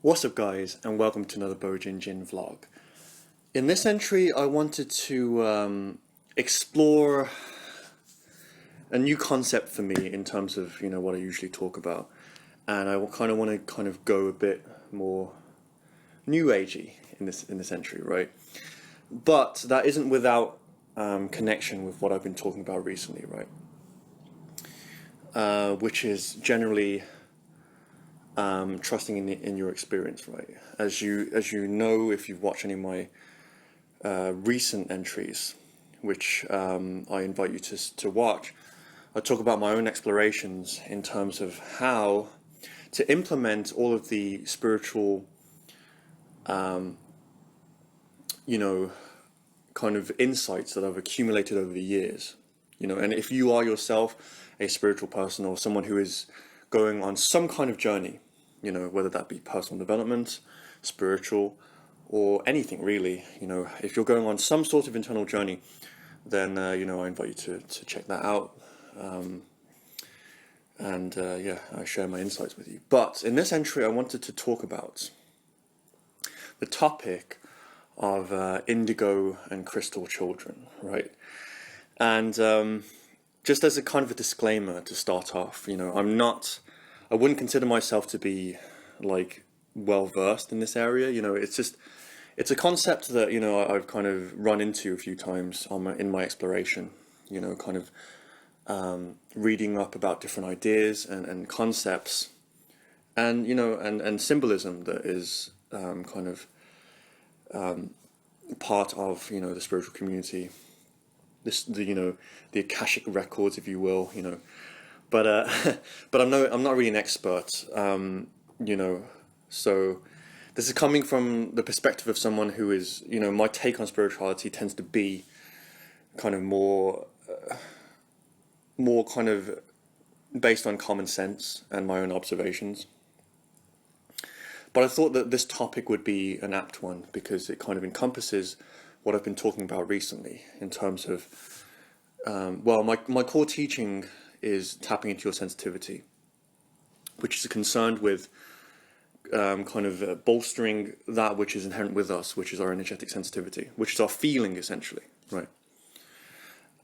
What's up guys, and welcome to another Bojin Jin vlog. In this entry I wanted to explore a new concept for me in terms of what I usually talk about, and I kind of want to go a bit more new agey in this entry, right? But that isn't without connection with what I've been talking about recently, right? Which is generally trusting in your experience, right? As you know, if you've watched any of my recent entries, which I invite you to watch, I talk about my own explorations in terms of how to implement all of the spiritual, kind of insights that I've accumulated over the years. And if you are yourself a spiritual person or someone who is going on some kind of journey, whether that be personal development, spiritual, or anything really, if you're going on some sort of internal journey, then, I invite you to check that out. Yeah, I share my insights with you. But in this entry, I wanted to talk about the topic of indigo and crystal children, right? And just as a kind of a disclaimer to start off, I wouldn't consider myself to be like well versed in this area. It's a concept that I've kind of run into a few times in my exploration. Reading up about different ideas and concepts, and and symbolism that is part of the spiritual community. The Akashic records, if you will, but but I'm not really an expert, so this is coming from the perspective of someone who is, my take on spirituality tends to be kind of more kind of based on common sense and my own observations. But I thought that this topic would be an apt one because it kind of encompasses what I've been talking about recently in terms of, my core teaching is tapping into your sensitivity, which is concerned with bolstering that which is inherent with us, which is our energetic sensitivity, which is our feeling essentially, right?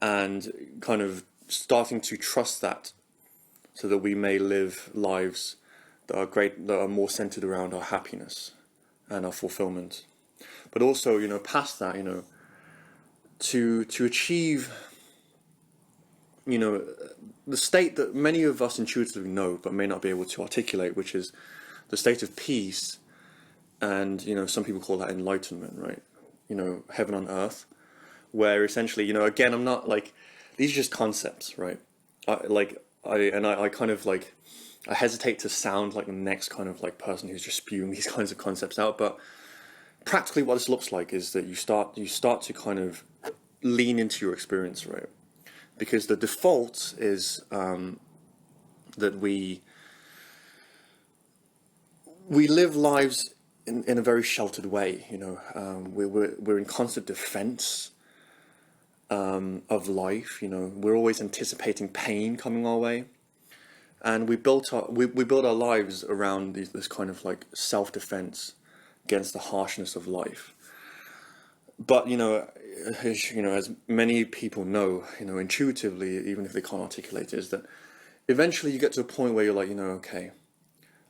And kind of starting to trust that so that we may live lives that are great, that are more centered around our happiness and our fulfillment. But also, past that, to achieve, the state that many of us intuitively know but may not be able to articulate, which is the state of peace, and some people call that enlightenment, right? Heaven on earth, where essentially, again, I'm not like, these are just concepts, right? I hesitate to sound like the next kind of like person who's just spewing these kinds of concepts out, but practically what this looks like is that you start to kind of lean into your experience, right? Because the default is that we live lives in a very sheltered way. We're in constant defense of life. We're always anticipating pain coming our way, and we build our lives around this kind of like self-defense against the harshness of life. But as many people know, intuitively, even if they can't articulate it, is that eventually you get to a point where you're like, okay,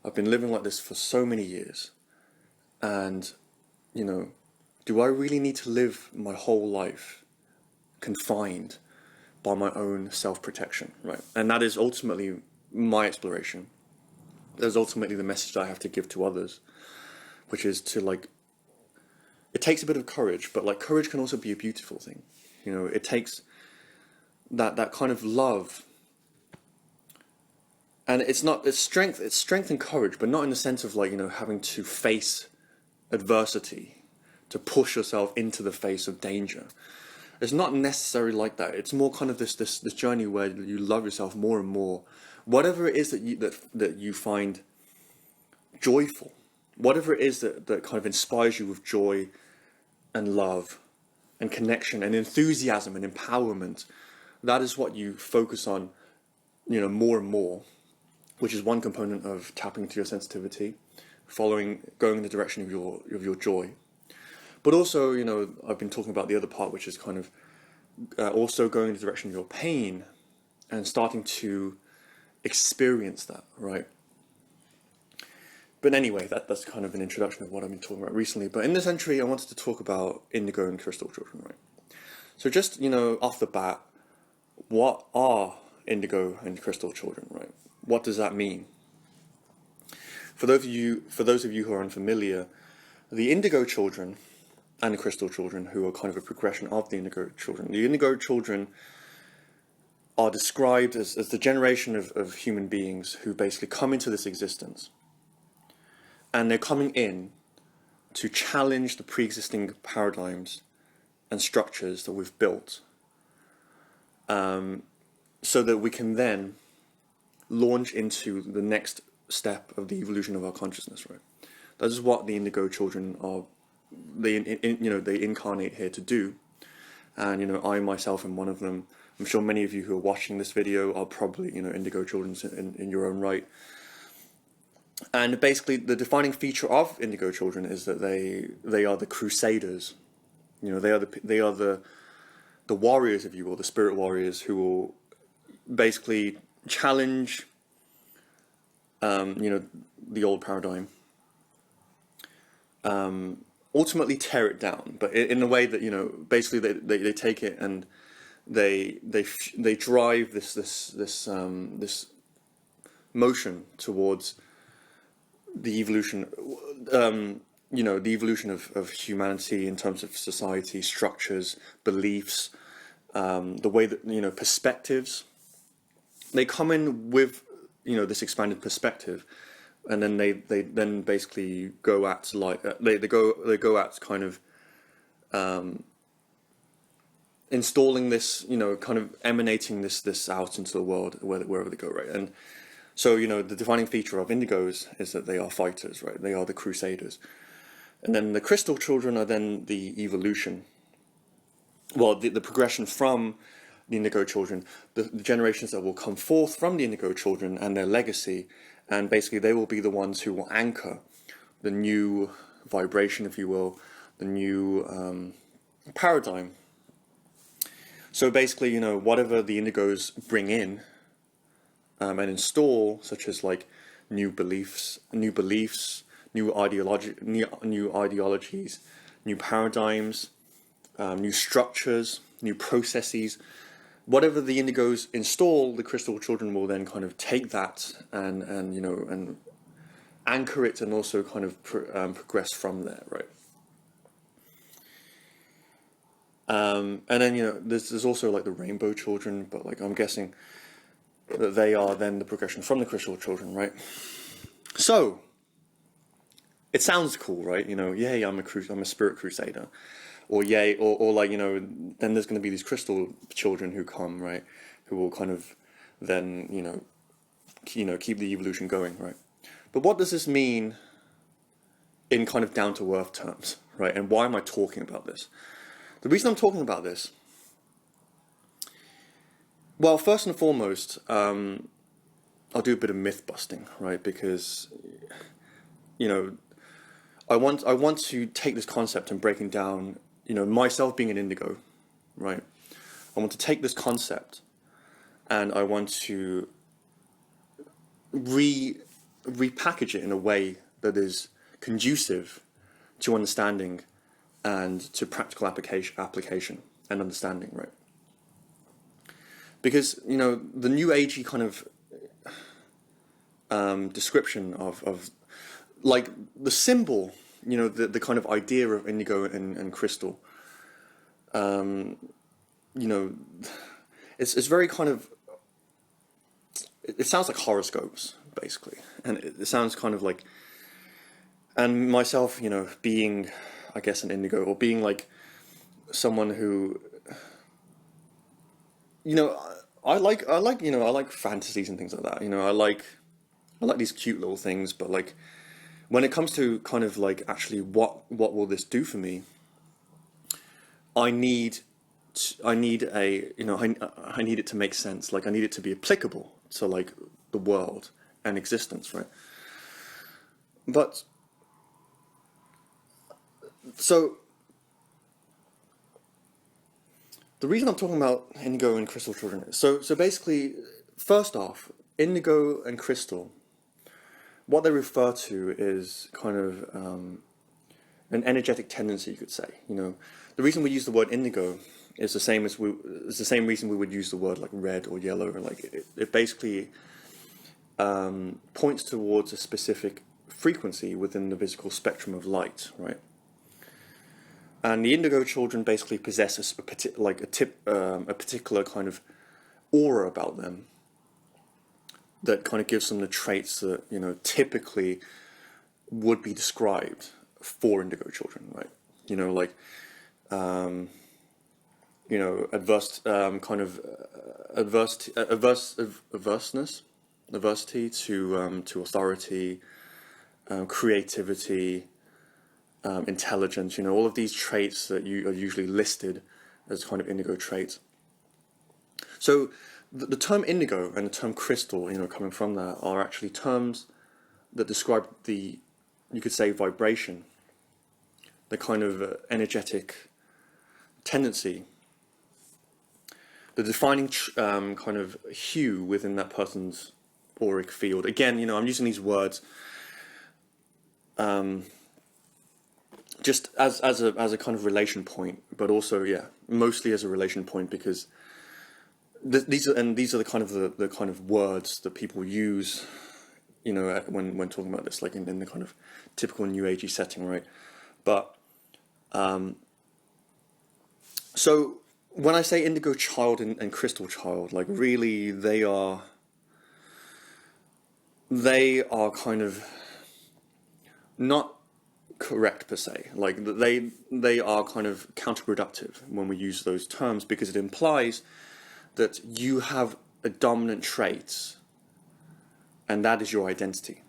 I've been living like this for so many years, and do I really need to live my whole life confined by my own self-protection, right? And that is ultimately my exploration. That's ultimately the message that I have to give to others, which is to it takes a bit of courage, but courage can also be a beautiful thing. It takes that kind of love, and it's strength and courage, but not in the sense of having to face adversity, to push yourself into the face of danger. It's not necessarily like that. It's more kind of this journey where you love yourself more and more, whatever it is that you find joyful, whatever it is that kind of inspires you with joy and love and connection and enthusiasm and empowerment. That is what you focus on, more and more, which is one component of tapping into your sensitivity. going in the direction of your joy. But also, you know, I've been talking about the other part, which is kind of also going in the direction of your pain and starting to experience that, right? But anyway, that's kind of an introduction of what I've been talking about recently. But in this entry, I wanted to talk about indigo and crystal children, right? So just, you know, off the bat, what are indigo and crystal children, right? What does that mean? For those of you who are unfamiliar, the indigo children and the crystal children, who are kind of a progression of the indigo children. The indigo children are described as the generation of human beings who basically come into this existence. And they're coming in to challenge the pre-existing paradigms and structures that we've built, so that we can then launch into the next step of the evolution of our consciousness, right? That is what the indigo children are. They incarnate here to do. And, you know, I myself am one of them. I'm sure many of you who are watching this video are probably, you know, indigo children in your own right. And basically, the defining feature of indigo children is that they are the Crusaders. You know, they are the warriors, if you will, the spirit warriors who will basically challenge, you know, the old paradigm. Ultimately tear it down, but in a way that, you know, basically they take it and they drive this motion towards the evolution, you know, the evolution of humanity in terms of society, structures, beliefs, the way that, you know, perspectives. They come in with, you know, this expanded perspective, and then they then basically go at like they go at kind of installing this, you know, kind of emanating this out into the world wherever they go, right? And so, you know, the defining feature of indigos is that they are fighters, right? They are the Crusaders. And then the crystal children are then the evolution. Well, the progression from the indigo children, the generations that will come forth from the indigo children and their legacy. And basically they will be the ones who will anchor the new vibration, if you will, the new paradigm. So basically, you know, whatever the indigos bring in, and install, such as like new beliefs, new ideologies, new paradigms, new structures, new processes. Whatever the indigos install, the crystal children will then kind of take that and you know, and anchor it, and also kind of progress from there, right? And then, you know, there's also like the rainbow children, but like I'm guessing that they are then the progression from the crystal children, right? So it sounds cool, right? You know, yay, I'm a spirit crusader, or yay, or like, you know, then there's going to be these crystal children who come, right, who will kind of then, you know, keep the evolution going, right? But what does this mean in kind of down to earth terms, right? And why am I talking about this? The reason I'm talking about this, well, first and foremost, I'll do a bit of myth busting, right? Because, you know, I want to take this concept and breaking down, you know, myself being an indigo, right? I want to take this concept and I want to repackage it in a way that is conducive to understanding and to practical application and understanding, right? Because, you know, the new agey kind of description of like the symbol, you know, the kind of idea of indigo and crystal, you know, it's very kind of, it sounds like horoscopes, basically. And it sounds kind of like, and myself, you know, being, I guess, an indigo, or being like someone who, you know, I like you know, I like fantasies and things like that. You know, I like these cute little things, but like when it comes to kind of like actually what will this do for me, I need a, you know, I need it to make sense. Like I need it to be applicable to like the world and existence, right? But So the reason I'm talking about indigo and crystal children is, so basically, first off, indigo and crystal, what they refer to is kind of an energetic tendency, you could say. The reason we use the word indigo is the same reason we would use the word like red or yellow, or like it basically points towards a specific frequency within the physical spectrum of light, right? And the indigo children basically possess a particular kind of aura about them that kind of gives them the traits that typically would be described for indigo children, right? Aversity to authority, creativity, intelligence. All of these traits that are usually listed as kind of indigo traits. So the term indigo and the term crystal, coming from that, are actually terms that describe the, you could say, vibration, the kind of energetic tendency, the defining kind of hue within that person's auric field. Again, I'm using these words just as a kind of relation point, but also, mostly as a relation point, because these are the kind of words that people use, when talking about this, like in the kind of typical New Agey setting, right? But so when I say indigo child and crystal child, like really they are kind of not correct per se. Like they are kind of counterproductive when we use those terms, because it implies that you have a dominant trait and that is your identity,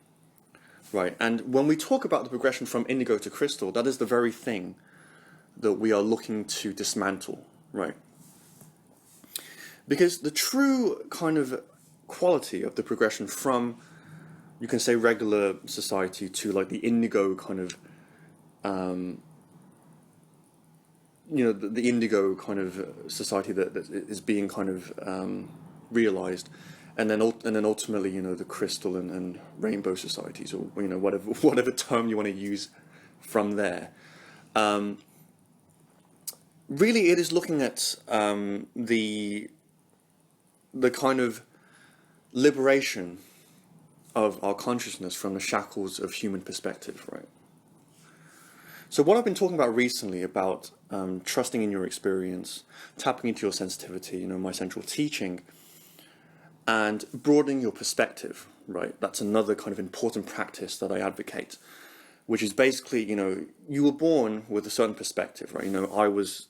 right? And when we talk about the progression from indigo to crystal, that is the very thing that we are looking to dismantle, right? Because the true kind of quality of the progression from, you can say, regular society to like the indigo kind of the indigo kind of society that is being kind of realized, and then ultimately the crystal and rainbow societies, or whatever term you want to use from there. Really, it is looking at the kind of liberation of our consciousness from the shackles of human perspective, right? So what I've been talking about recently about trusting in your experience, tapping into your sensitivity, my central teaching, and broadening your perspective, right? That's another kind of important practice that I advocate, which is basically, you were born with a certain perspective, right? I was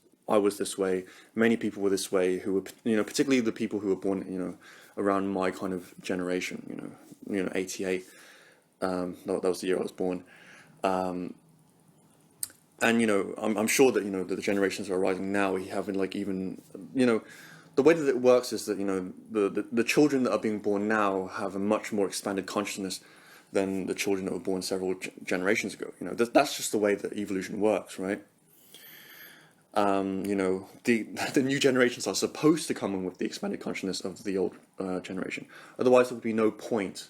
this way. Many people were this way, who were, particularly the people who were born, around my kind of generation, 88. That was the year I was born. And I'm sure that that the generations that are rising now, we haven't like even the way that it works is that the children that are being born now have a much more expanded consciousness than the children that were born several generations ago. That's just the way that evolution works, right? The new generations are supposed to come in with the expanded consciousness of the old generation. Otherwise, there would be no point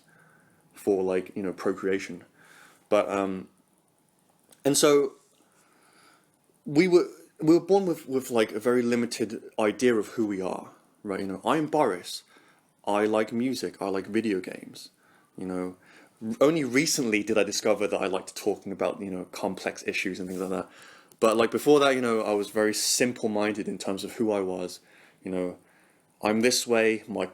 for procreation. But and so we were born with like a very limited idea of who we are, right? I'm Boris. I like music. I like video games. Only recently did I discover that I liked talking about complex issues and things like that. But like before that, I was very simple-minded in terms of who I was. I'm this way. I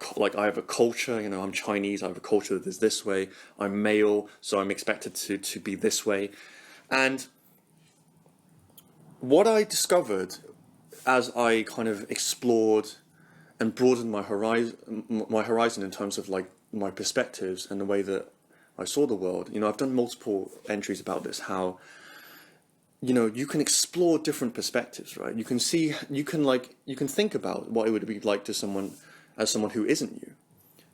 have a culture. I'm Chinese. I have a culture that is this way. I'm male, so I'm expected to be this way. And what I discovered as I kind of explored and broadened my horizon in terms of like my perspectives and the way that I saw the world. I've done multiple entries about this, how you can explore different perspectives, right? You can think about what it would be like to someone who isn't you.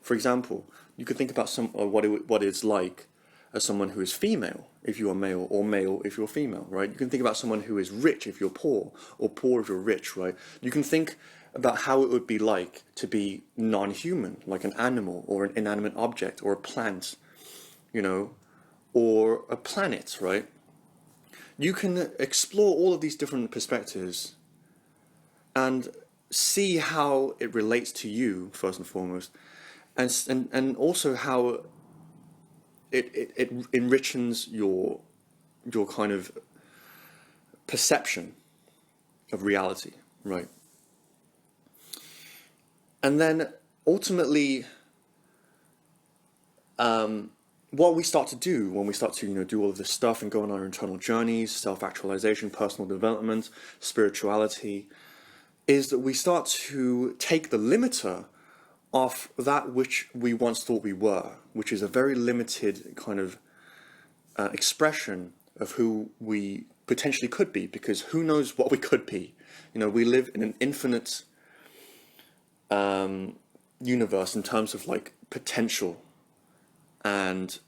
For example, you could think about what it's like as someone who is female, if you are male, or male if you're female, right? You can think about someone who is rich if you're poor, or poor if you're rich, right? You can think about how it would be like to be non-human, like an animal, or an inanimate object, or a plant, you know, or a planet, right? You can explore all of these different perspectives and see how it relates to you, first and foremost, and also how it enriches your kind of perception of reality, right? And then ultimately, what we start to do when we start to, you know, do all of this stuff and go on our internal journeys, self-actualization, personal development, spirituality, is that we start to take the limiter off that which we once thought we were, which is a very limited kind of expression of who we potentially could be, because who knows what we could be. You know, we live in an infinite universe in terms of like potential and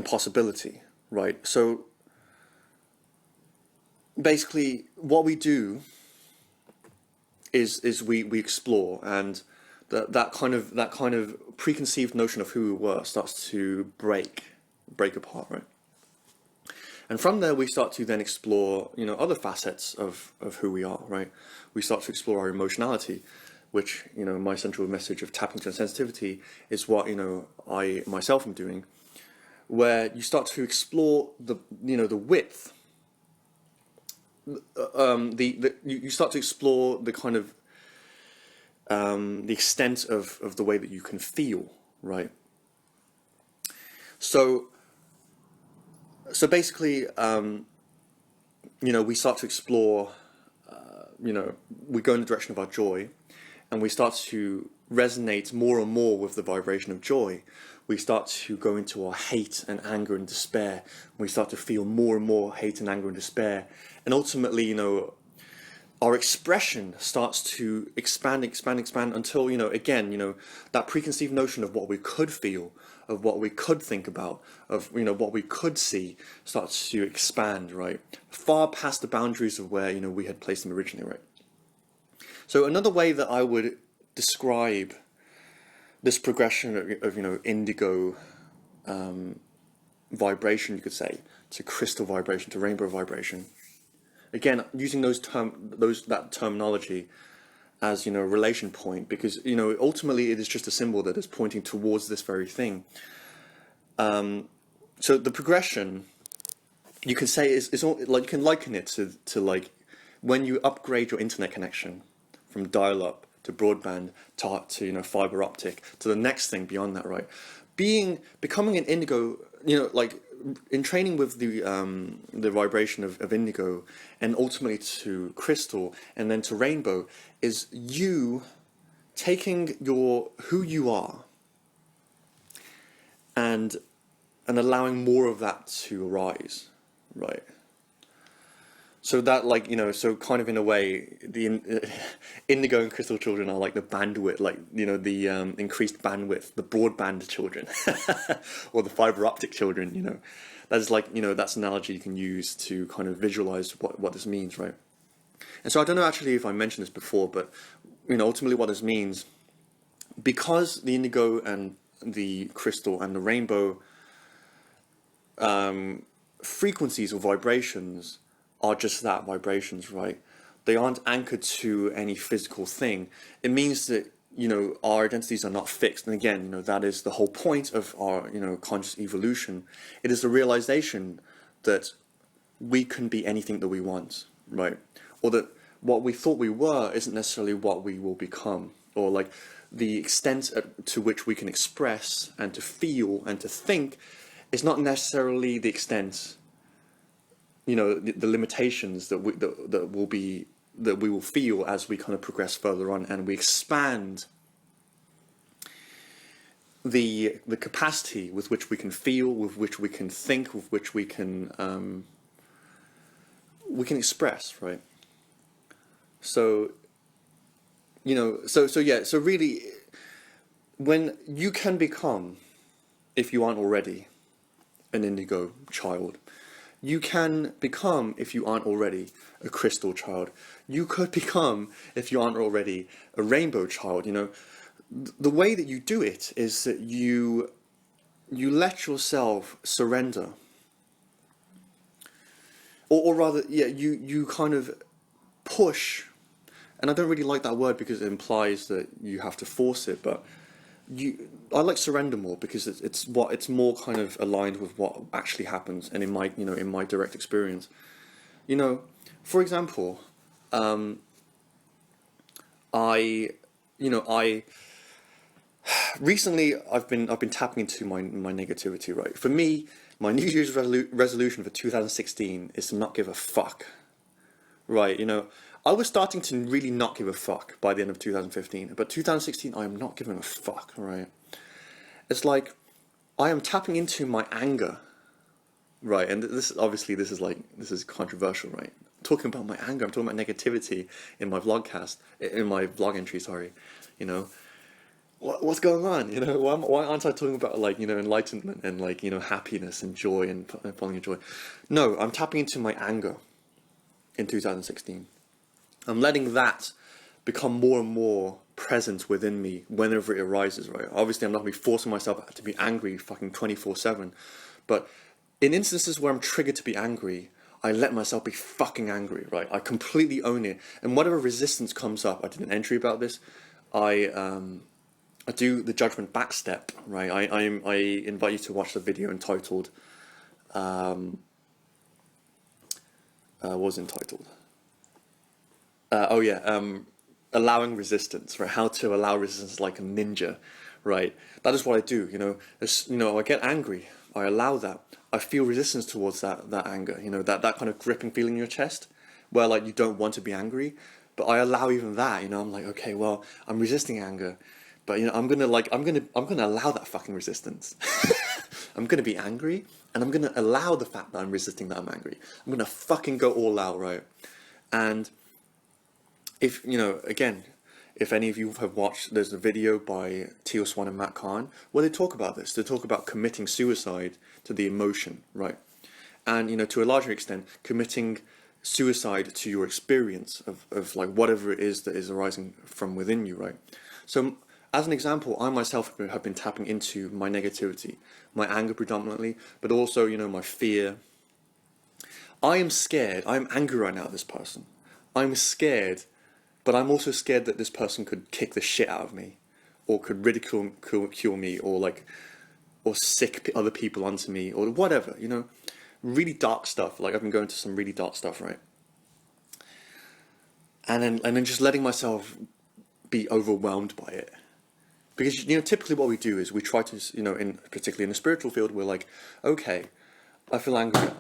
possibility, right? So basically what we do is we explore, and that kind of preconceived notion of who we were starts to break apart, right? And from there we start to then explore, you know, other facets of who we are, right? We start to explore our emotionality, which, you know, my central message of tapping to sensitivity is what, you know, I myself am doing, where you start to explore the, you know, the width, you start to explore the kind of the extent of the way that you can feel, right? So basically, you know, we start to explore, you know, we go in the direction of our joy, and we start to resonate more and more with the vibration of joy. We start to go into our hate and anger and despair. We start to feel more and more hate and anger and despair. And ultimately, you know, our expression starts to expand until, you know, again, you know, that preconceived notion of what we could feel, of what we could think about, of, you know, what we could see starts to expand, right? Far past the boundaries of where, you know, we had placed them originally, right? So another way that I would describe this progression of you know, indigo vibration, you could say, to crystal vibration, to rainbow vibration, again, using that terminology as, you know, a relation point, because, you know, ultimately it is just a symbol that is pointing towards this very thing. So the progression, you can say, is all, like, you can liken it to like when you upgrade your internet connection from dial-up to broadband to you know, fiber optic, to the next thing beyond that, right? Becoming an indigo, you know, like in training with the vibration of indigo, and ultimately to crystal, and then to rainbow, is you taking who you are and allowing more of that to arise, right? So that, like, you know, so kind of in a way, the indigo and crystal children are like the bandwidth, like, you know, the increased bandwidth, the broadband children, or the fiber optic children, you know. That's like, you know, that's an analogy you can use to kind of visualize what this means, right? And so I don't know actually if I mentioned this before, but, you know, ultimately what this means, because the indigo and the crystal and the rainbow frequencies or vibrations are just that, vibrations, right? They aren't anchored to any physical thing. It means that, you know, our identities are not fixed. And again, you know, that is the whole point of our, you know, conscious evolution. It is the realization that we can be anything that we want, right? Or that what we thought we were isn't necessarily what we will become, or like the extent to which we can express and to feel and to think is not necessarily the extent, you know, the limitations that we will feel as we kind of progress further on, and we expand the capacity with which we can feel, with which we can think, with which we can express, right? So, you know, so really, when you can become if you aren't already, an indigo child. You can become, if you aren't already, a crystal child. You could become, if you aren't already, a rainbow child. You know, the way that you do it is that you let yourself surrender, or rather, yeah, you kind of push. And I don't really like that word because it implies that you have to force it, but I like surrender more because it's more kind of aligned with what actually happens, and in my direct experience, you know, for example, I recently I've been tapping into my negativity, right? For me, my New Year's resolution for 2016 is to not give a fuck, right? You know, I was starting to really not give a fuck by the end of 2015, but 2016 I am not giving a fuck, right? It's like I am tapping into my anger, right? And this is controversial, right? I'm talking about my anger, I'm talking about negativity in my vlog entry, sorry. You know, what's going on? You know, why aren't I talking about, like, you know, enlightenment and, like, you know, happiness and joy and following joy? No, I'm tapping into my anger in 2016. I'm letting that become more and more present within me whenever it arises, right? Obviously, I'm not going to be forcing myself to be angry fucking 24/7, but in instances where I'm triggered to be angry, I let myself be fucking angry, right? I completely own it, and whatever resistance comes up, I did an entry about this. I do the judgment back step, right? I invite you to watch the video entitled, what was entitled? Allowing resistance, right? How to allow resistance like a ninja, right? That is what I do. You know, I get angry. I allow that. I feel resistance towards that anger. You know, that kind of gripping feeling in your chest, where, like, you don't want to be angry, but I allow even that. You know, I'm like, okay, well, I'm resisting anger, but, you know, I'm gonna allow that fucking resistance. I'm gonna be angry, and I'm gonna allow the fact that I'm resisting that I'm angry. I'm gonna fucking go all out, right? And if, you know, again, if any of you have watched, there's a video by Teal Swan and Matt Kahn where they talk about this. They talk about committing suicide to the emotion, right? And, you know, to a larger extent, committing suicide to your experience of like whatever it is that is arising from within you, right? So, as an example, I myself have been tapping into my negativity, my anger predominantly, but also, you know, my fear. I am scared. I'm angry right now at this person. I'm scared, but I'm also scared that this person could kick the shit out of me, or could ridicule me, or sick other people onto me, or whatever, you know, really dark stuff. Like, I've been going to some really dark stuff, right? And then just letting myself be overwhelmed by it, because, you know, typically what we do is we try to, you know, particularly in the spiritual field, we're like, okay, I feel angry,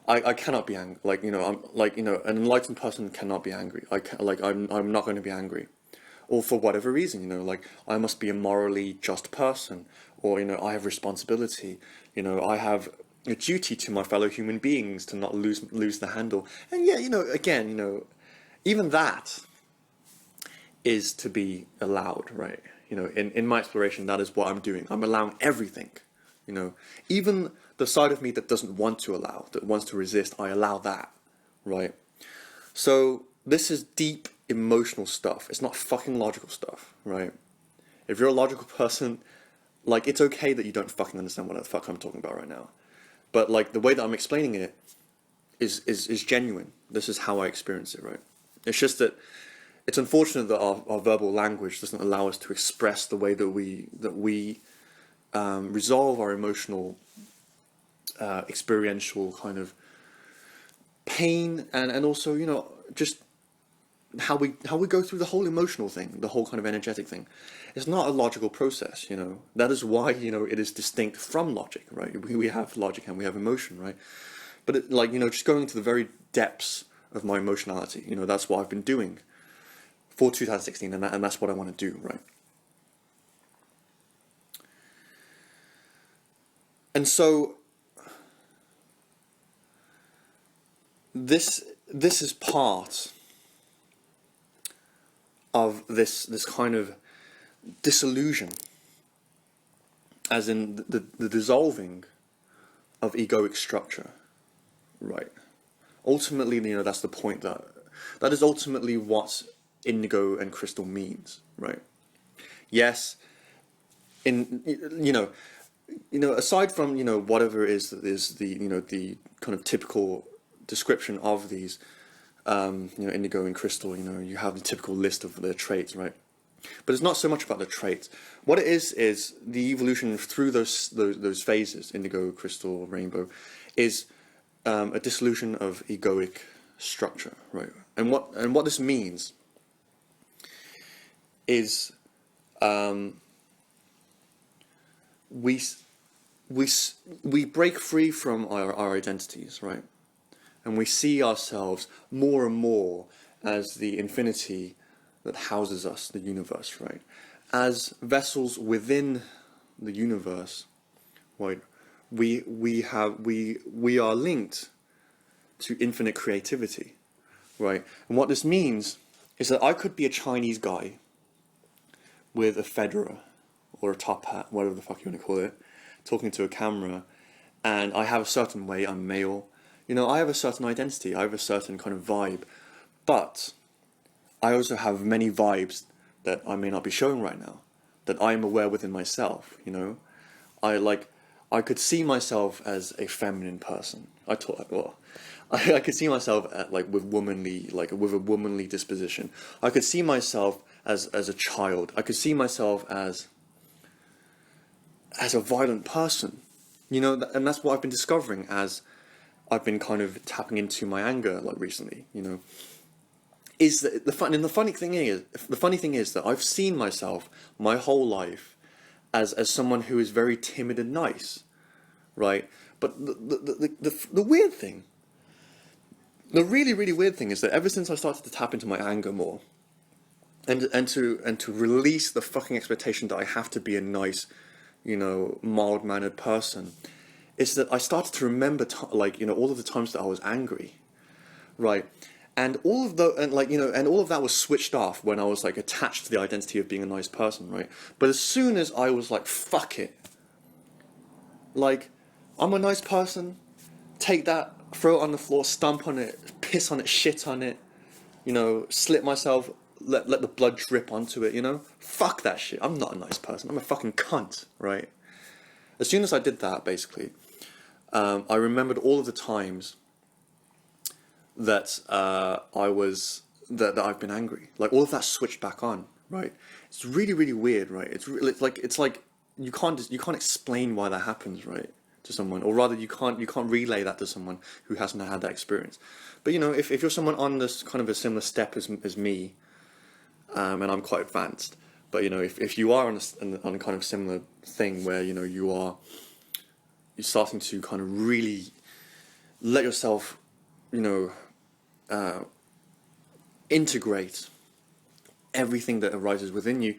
I cannot be angry. Like, you know, I'm like, you know, an enlightened person cannot be angry. I'm not going to be angry, or for whatever reason, you know, like, I must be a morally just person, or, you know, I have responsibility, you know, I have a duty to my fellow human beings to not lose the handle. And yeah, you know, again, you know, even that is to be allowed, right? You know, in my exploration, that is what I'm doing. I'm allowing everything, you know, even the side of me that doesn't want to allow, that wants to resist, I allow that, right? So this is deep emotional stuff. It's not fucking logical stuff, right? If you're a logical person, like, it's okay that you don't fucking understand what the fuck I'm talking about right now. But, like, the way that I'm explaining it is genuine. This is how I experience it, right? It's just that it's unfortunate that our verbal language doesn't allow us to express the way that we resolve our emotional, experiential kind of pain, and also, you know, just how we go through the whole emotional thing, the whole kind of energetic thing. It's not a logical process, you know. That is why, you know, it is distinct from logic, right? We have logic and we have emotion, right? But it, like, you know, just going to the very depths of my emotionality, you know, that's what I've been doing for 2016, and that's what I want to do, right? And so this is part of this kind of disillusion as in the dissolving of egoic structure, right? Ultimately, you know, that's the point, that is ultimately what indigo and crystal means, right? Yes, you know, aside from, you know, whatever is the, you know, the kind of typical description of these, you know, indigo and crystal, you know, you have the typical list of their traits, right? But it's not so much about the traits. What it is the evolution through those phases, indigo, crystal, rainbow, is a dissolution of egoic structure, right? And what this means is we break free from our identities, right? And we see ourselves more and more as the infinity that houses us, the universe, right? As vessels within the universe, right? We are linked to infinite creativity, right? And what this means is that I could be a Chinese guy with a fedora or a top hat, whatever the fuck you want to call it, talking to a camera, and I have a certain way, I'm male, you know, I have a certain identity, I have a certain kind of vibe, but I also have many vibes that I may not be showing right now, that I am aware within myself, you know. I could see myself as a feminine person. I could see myself with a womanly disposition. I could see myself as a child. I could see myself as a violent person, you know, and that's what I've been discovering as I've been kind of tapping into my anger recently, you know. Is that the funny thing is that I've seen myself my whole life as someone who is very timid and nice, right? But the weird thing, the really weird thing is that ever since I started to tap into my anger more, and to release the fucking expectation that I have to be a nice, you know, mild-mannered person, is that I started to remember you know, all of the times that I was angry, right? And all of that was switched off when I was like attached to the identity of being a nice person, right? But as soon as I was like, fuck it, like, I'm a nice person, take that, throw it on the floor, stomp on it, piss on it, shit on it, you know, slit myself, let the blood drip onto it, you know? Fuck that shit. I'm not a nice person. I'm a fucking cunt, right? As soon as I did that, basically, I remembered all of the times that that I've been angry. Like, all of that switched back on, right? It's really weird, right? It's like you can't explain why that happens, right, to someone, or rather you can't relay that to someone who hasn't had that experience. But you know, if you're someone on this kind of a similar step as me, and I'm quite advanced, but you know, if you are on a kind of similar thing where, you know, you're starting to kind of really let yourself, you know, integrate everything that arises within you,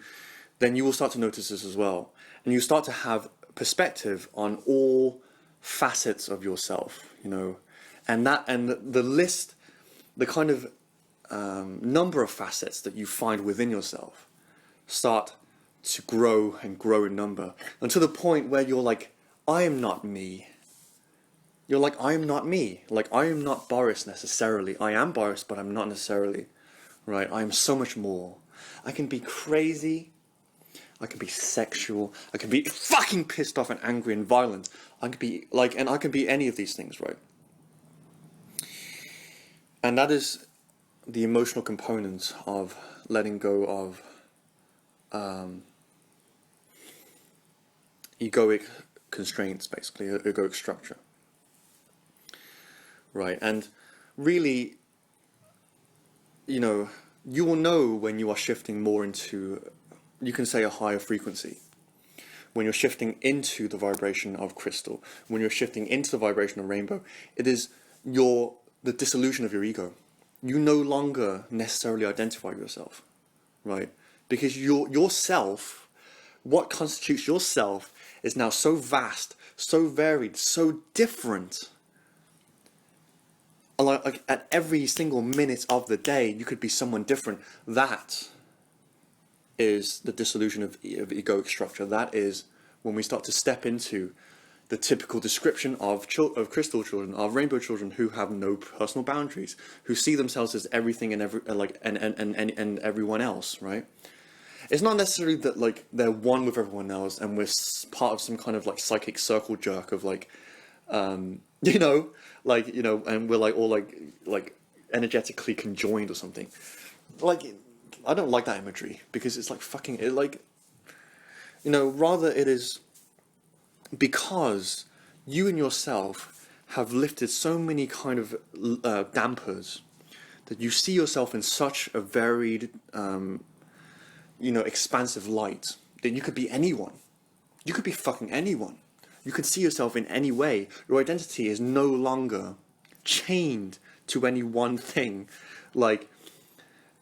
then you will start to notice this as well. And you start to have perspective on all facets of yourself, you know, and the list, the kind of number of facets that you find within yourself start to grow and grow in number, and to the point where you're like, I am not me. You're like, I am not me. Like, I am not Boris necessarily. I am Boris, but I'm not necessarily, right? I am so much more. I can be crazy. I can be sexual. I can be fucking pissed off and angry and violent. I can be and I can be any of these things, right? And that is the emotional component of letting go of egoic constraints, basically, egoic structure. Right, and really, you know, you will know when you are shifting more into, you can say, a higher frequency. When you're shifting into the vibration of crystal, when you're shifting into the vibration of rainbow, it is the dissolution of your ego. You no longer necessarily identify yourself, right? Because yourself, what constitutes yourself, is now so vast, so varied, so different. Like at every single minute of the day, you could be someone different. That is the dissolution of egoic structure. That is when we start to step into the typical description of crystal children, of rainbow children who have no personal boundaries, who see themselves as everything and everyone else, right? It's not necessarily that like they're one with everyone else and we're part of some kind of like psychic circle jerk of like, you know, and we're like all like energetically conjoined or something. Like, I don't like that imagery because it's like fucking it, like, you know, rather it is because you and yourself have lifted so many kind of dampers that you see yourself in such a varied, you know, expansive light that you could be anyone. You could be fucking anyone. You could see yourself in any way. Your identity is no longer chained to any one thing. Like,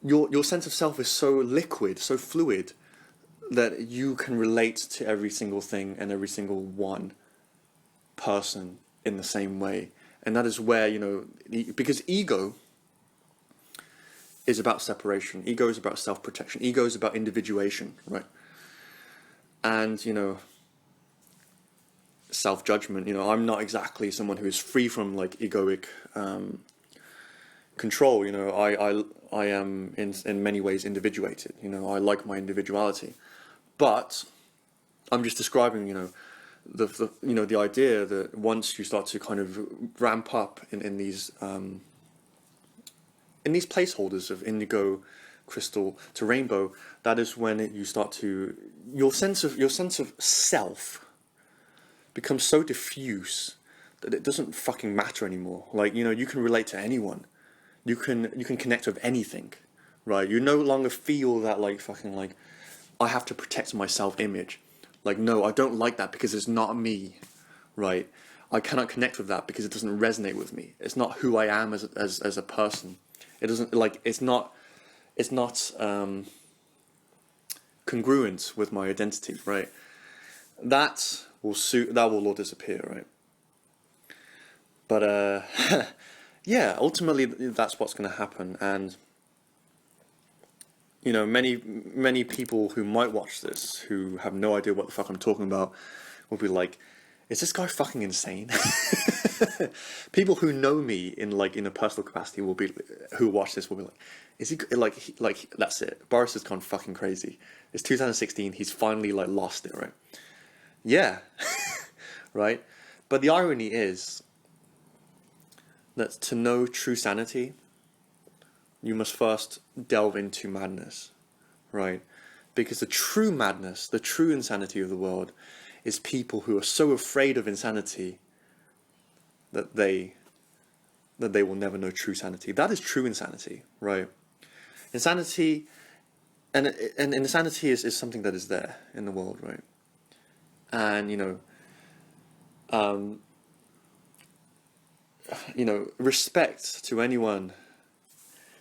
your sense of self is so liquid, so fluid, that you can relate to every single thing and every single one person in the same way. And that is where, you know, because ego is about separation. Ego is about self-protection. Ego is about individuation, right? And, you know, self-judgment. You know, I'm not exactly someone who is free from like egoic control. You know, I am in many ways individuated. You know, I like my individuality, but I'm just describing, you know, the idea that once you start to kind of ramp up in these placeholders of indigo, crystal to rainbow, that is when you start to your sense of self becomes so diffuse that it doesn't fucking matter anymore. Like, you know, you can relate to anyone. You can connect with anything, right? You no longer feel that like fucking like I have to protect my self-image. Like, no, I don't like that because it's not me, right? I cannot connect with that because it doesn't resonate with me. It's not who I am as a person. It doesn't like it's not congruent with my identity, right? That will all disappear, right? But yeah, ultimately that's what's going to happen. And you know, many people who might watch this who have no idea what the fuck I'm talking about will be like, is this guy fucking insane? People who know me in a personal capacity who watch this will be like, is he like that's it, Boris has gone fucking crazy. It's 2016, he's finally like lost it, right? Yeah. Right? But the irony is that to know true sanity, you must first delve into madness, right? Because the true madness, the true insanity of the world is people who are so afraid of insanity that they will never know true sanity. That is true insanity, right? Insanity, and insanity is something that is there in the world, right? And, respect to anyone.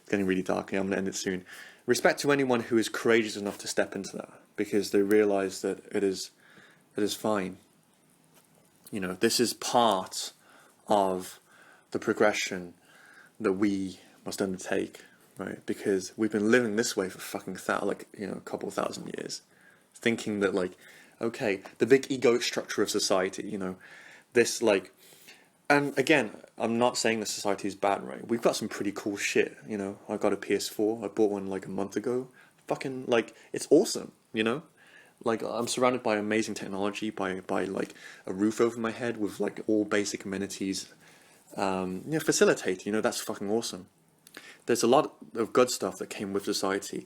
It's getting really dark. I'm going to end it soon. Respect to anyone who is courageous enough to step into that, because they realize that it is fine. You know, this is part of the progression that we must undertake, right? Because we've been living this way for fucking a couple thousand years, thinking that like, okay, the big egoic structure of society, this like, and again, I'm not saying that society is bad, right? We've got some pretty cool shit, I got a PS4, I bought one like a month ago, fucking like, it's awesome, Like, I'm surrounded by amazing technology, by like a roof over my head with like all basic amenities, facilitate, that's fucking awesome. There's a lot of good stuff that came with society.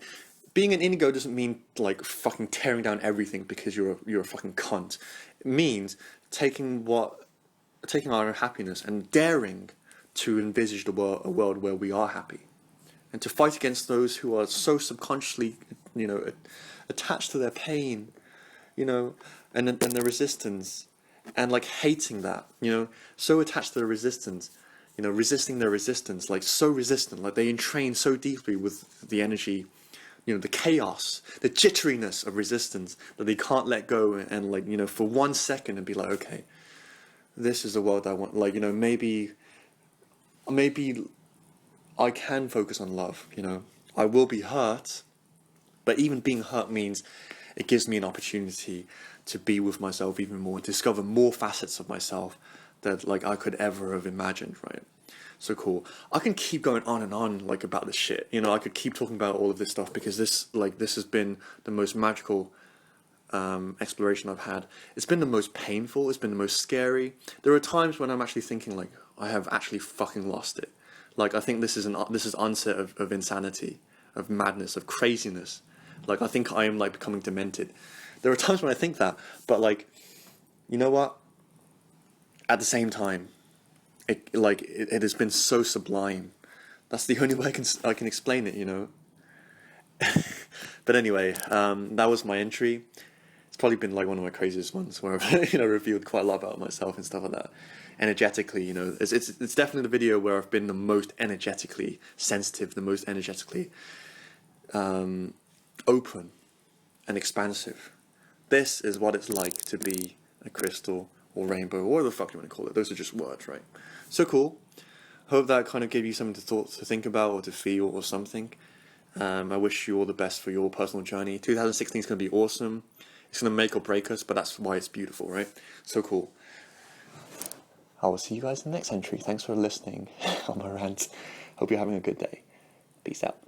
Being an indigo doesn't mean like fucking tearing down everything because you're a fucking cunt. It means taking our happiness and daring to envisage a world where we are happy, and to fight against those who are so subconsciously, attached to their pain, and the resistance, and like hating that, so attached to the resistance, resisting their resistance, like so resistant, like they entrain so deeply with the energy, the chaos, the jitteriness of resistance that they can't let go and like, for 1 second and be like, okay, this is the world I want. Like, maybe I can focus on love, I will be hurt, but even being hurt means it gives me an opportunity to be with myself even more, discover more facets of myself that like I could ever have imagined, right? So cool. I can keep going on and on like about this shit. You know, I could keep talking about all of this stuff because this has been the most magical exploration I've had. It's been the most painful. It's been the most scary. There are times when I'm actually thinking like I have actually fucking lost it. Like I think this is onset of insanity, of madness, of craziness. Like I think I am like becoming demented. There are times when I think that, but like, you know what? At the same time, it has been so sublime. That's the only way I can explain it, you know. But anyway, that was my entry. It's probably been like one of my craziest ones where I've revealed quite a lot about myself and stuff like that. Energetically, it's definitely the video where I've been the most energetically sensitive, the most energetically open and expansive. This is what it's like to be a crystal or rainbow, or whatever the fuck you want to call it. Those are just words, right? So cool. Hope that kind of gave you something to think about or to feel or something. I wish you all the best for your personal journey. 2016 is going to be awesome. It's going to make or break us, but that's why it's beautiful, right? So cool. I will see you guys in the next entry. Thanks for listening on my rant. Hope you're having a good day. Peace out.